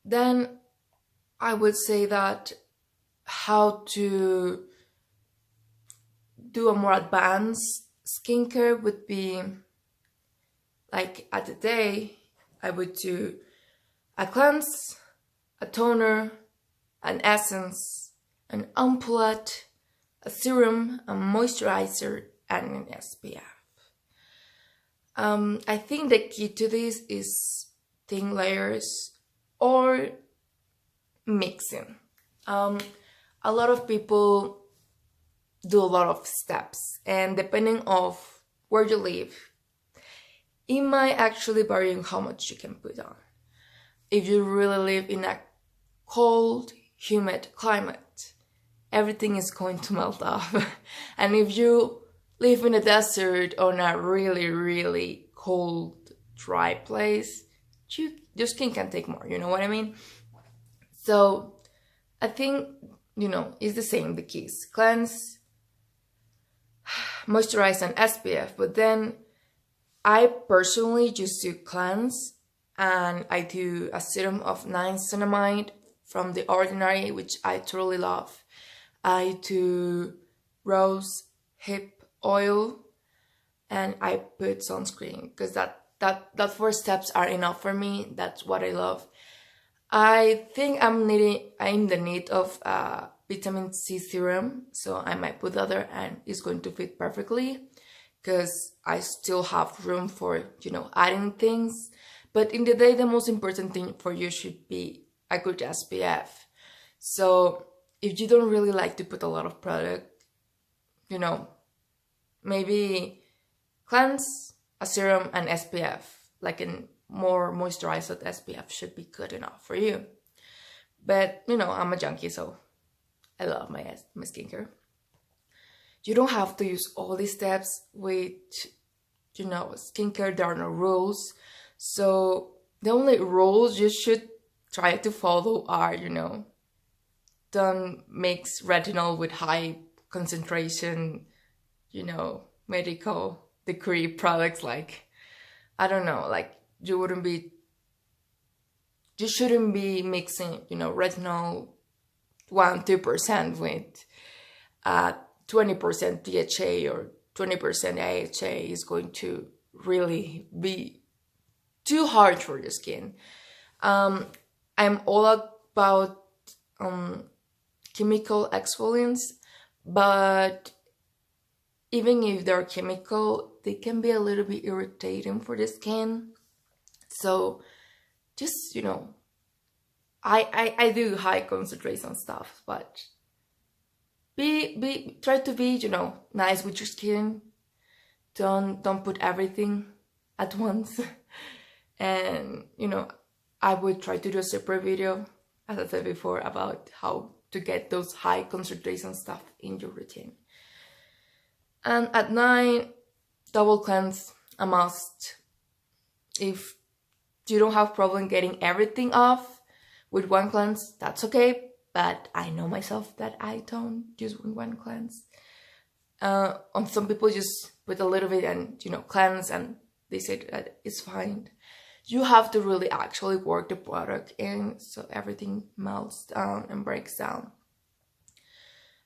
Then I would say that how to do a more advanced skincare would be like at the day, I would do a cleanse, a toner, an essence, an ampoule, a serum, a moisturizer, and an SPF. I think the key to this is thin layers or mixing. A lot of people do a lot of steps, and depending of where you live, it might actually vary in how much you can put on. If you really live in a cold, humid climate, everything is going to melt off. And if you live in a desert on a really, really cold, dry place, your skin can take more, you know what I mean? So I think, it's the same, the keys. Cleanse, moisturize, and SPF. But then I personally just do cleanse, and I do a serum of niacinamide from The Ordinary, which I truly love. I do rose hip oil, and I put sunscreen because that four steps are enough for me. That's what I love. I think I'm in the need of vitamin C serum, so I might put other, and it's going to fit perfectly because I still have room for, adding things. But in the day, the most important thing for you should be a good SPF. So if you don't really like to put a lot of product, maybe cleanse, a serum, and SPF, like a more moisturized SPF should be good enough for you. But, I'm a junkie, so I love my skincare. You don't have to use all these steps with, skincare. There are no rules. So the only rules you should try to follow are, don't mix retinol with high concentration, medical degree products. Like, I don't know, like you shouldn't be mixing, retinol 1-2% with 20% DHA or 20% AHA is going to really be too hard for your skin. I'm all about chemical exfoliants, but even if they're chemical, they can be a little bit irritating for the skin. So just, I do high concentration stuff, but try to be, nice with your skin. Don't put everything at once. And, I would try to do a separate video, as I said before, about how to get those high concentration stuff in your routine. And at night, double cleanse, a must. If you don't have problem getting everything off with one cleanse, that's okay. But I know myself that I don't just one cleanse. On some people just put a little bit and, cleanse, and they say that it's fine. You have to really actually work the product in so everything melts down and breaks down.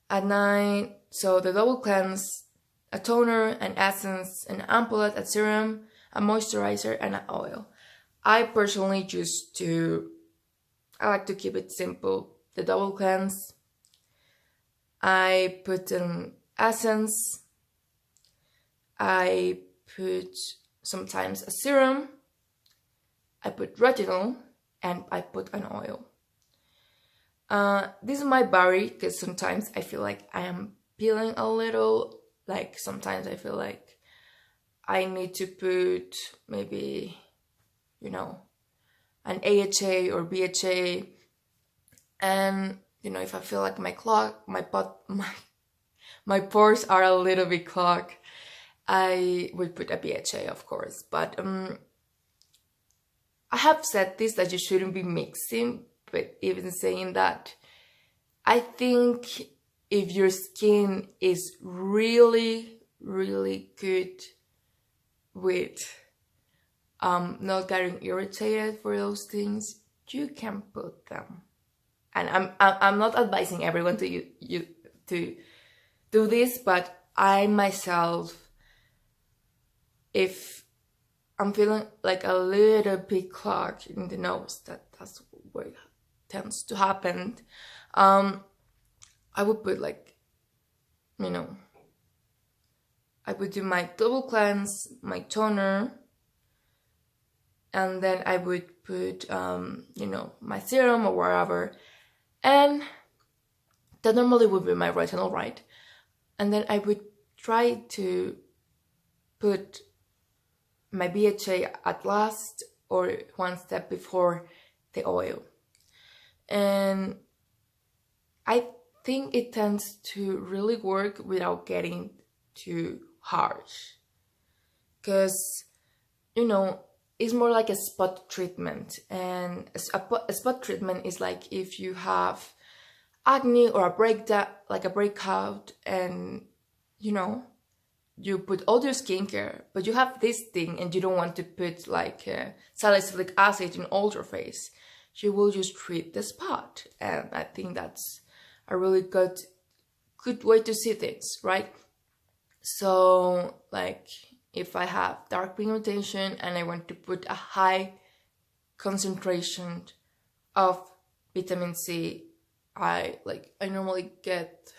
At night, so the double cleanse, a toner, an essence, an ampoule, a serum, a moisturizer, and an oil. I personally I like to keep it simple. The double cleanse, I put an essence, I put sometimes a serum, I put retinol, and I put an oil. This might vary because sometimes I feel like I am peeling a little. Like sometimes I feel like I need to put maybe, an AHA or BHA. And, if I feel like my pores are a little bit clogged, I would put a BHA, of course. But I have said this, that you shouldn't be mixing, but even saying that, I think if your skin is really, really good with not getting irritated for those things, you can put them. And I'm not advising everyone to you to do this, but I myself, if I'm feeling like a little bit clogged in the nose, that's what tends to happen. I would put like, you know, I would do my double cleanse, my toner, and then I would put, you know, my serum or whatever, and that normally would be my retinol, right? And then I would try to put my BHA at last or one step before the oil. And I think it tends to really work without getting too harsh. Because, you know, it's more like a spot treatment. And a spot treatment is like if you have acne or a breakout, and, you know, you put all your skincare, but you have this thing and you don't want to put like salicylic acid in all your face. You will just treat the spot. And I think that's a really good way to see things, right? So like if I have dark pigmentation and I want to put a high concentration of vitamin C, I normally get,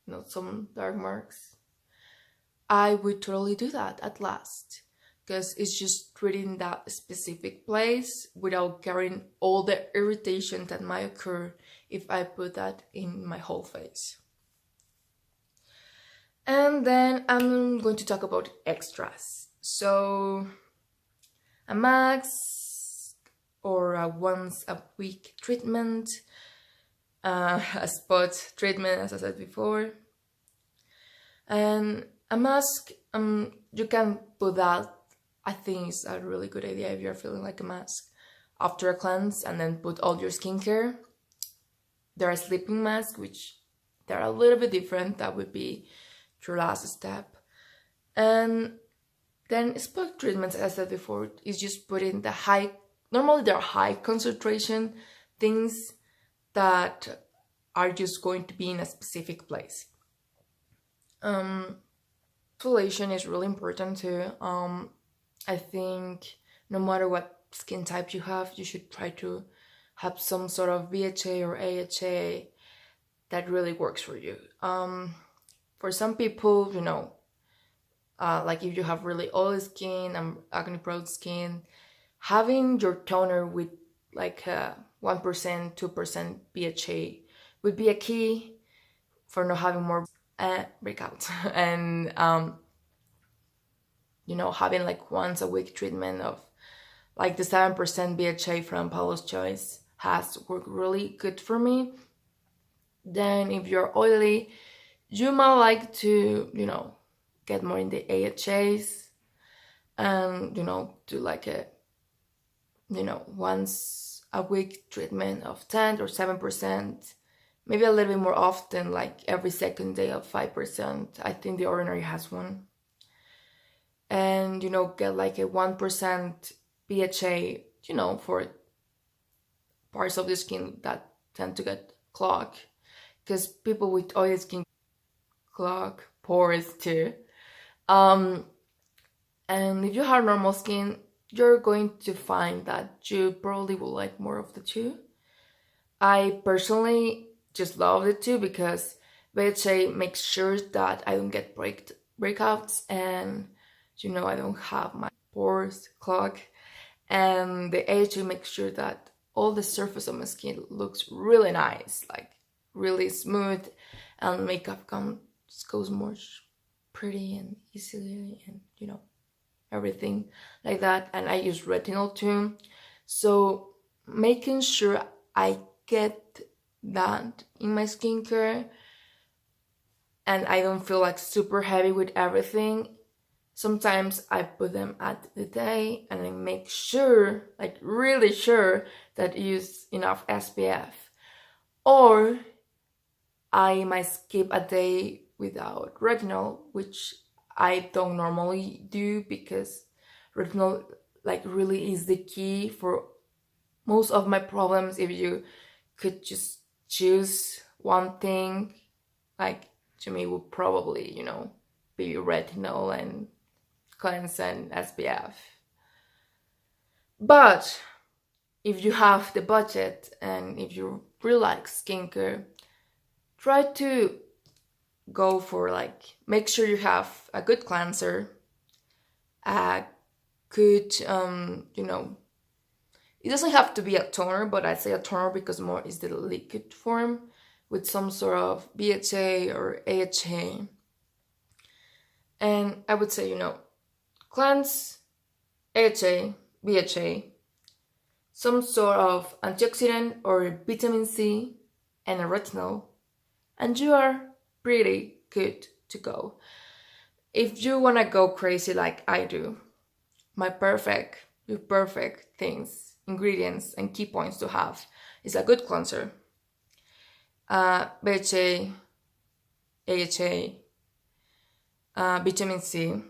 you know, some dark marks. I would totally do that at last, because it's just treating that specific place without carrying all the irritation that might occur if I put that in my whole face. And then I'm going to talk about extras. So a mask or a once a week treatment, a spot treatment, as I said before. And a mask, you can put that. I think it's a really good idea if you're feeling like a mask after a cleanse, and then put all your skincare. There are sleeping masks, which they're a little bit different. That would be your last step. And then spot treatments, as I said before, is just putting the normally they're high concentration things that are just going to be in a specific place. Exfoliation is really important too. I think no matter what skin type you have, you should try to have some sort of BHA or AHA that really works for you. For some people, you know, like if you have really oily skin and acne-prone skin, having your toner with like 1%, 2% BHA would be a key for not having more breakouts. And you know, having like once a week treatment of like the 7% BHA from Paula's Choice has worked really good for me. Then if you're oily, you might like to, you know, get more in the AHAs and, you know, do like a, you know, once a week treatment of 10 or 7%, maybe a little bit more often, like every second day of 5%. I think The Ordinary has one. And, you know, get like a 1% BHA, you know, for parts of the skin that tend to get clogged. Because people with oily skin clog pores too. And if you have normal skin, you're going to find that you probably will like more of the two. I personally just love the two because BHA makes sure that I don't get breakouts, and, you know, I don't have my pores clog. And the AHA makes sure that all the surface of my skin looks really nice, like really smooth, and makeup goes more pretty and easily, and, you know, everything like that. And I use retinol too, so making sure I get that in my skincare and I don't feel like super heavy with everything. Sometimes I put them at the day and I make sure, like really sure, that I use enough SPF. Or I might skip a day without retinol, which I don't normally do because retinol like really is the key for most of my problems, if you could just choose one thing, like to me would probably, you know, be retinol and cleanse and SPF. But if you have the budget and if you really like skincare, try to go for like, make sure you have a good cleanser, a good, you know, it doesn't have to be a toner, but I say a toner because more is the liquid form with some sort of BHA or AHA. And I would say, you know, cleanse, AHA, BHA, some sort of antioxidant or vitamin C, and a retinol, and you are pretty good to go. If you want to go crazy like I do, my perfect things, ingredients, and key points to have is a good cleanser, BHA, AHA, vitamin C,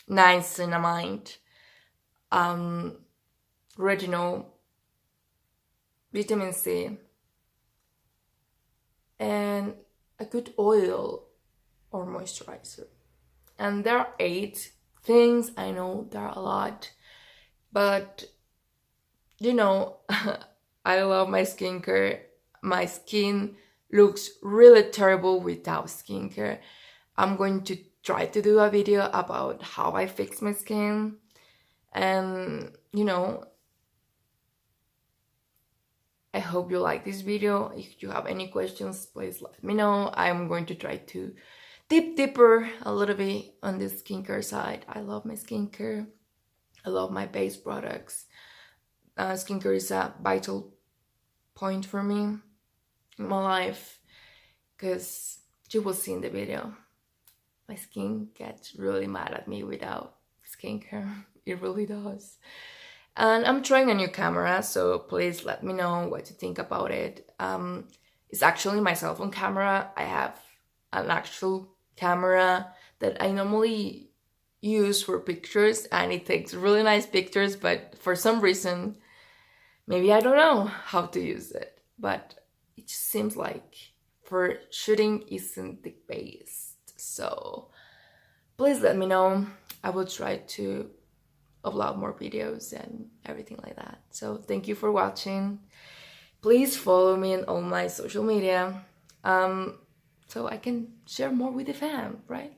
niacinamide, retinol, vitamin C, and a good oil or moisturizer. And there are 8 things. I know there are a lot, but you know, I love my skincare. My skin looks really terrible without skincare. I'm going to try to do a video about how I fix my skin. And you know, I hope you like this video. If you have any questions, please let me know. I'm going to try to dip deeper a little bit on the skincare side. I love my skincare. I love my base products. Skincare is a vital point for me in my life, because you will see in the video, my skin gets really mad at me without skincare. It really does. And I'm trying a new camera, so please let me know what you think about it. It's actually my cell phone camera. I have an actual camera that I normally use for pictures, and it takes really nice pictures, but for some reason, maybe I don't know how to use it, but it just seems like for shooting isn't the best. So please let me know. I will try to upload more videos and everything like that. So thank you for watching. Please follow me on all my social media, so I can share more with the fam, right?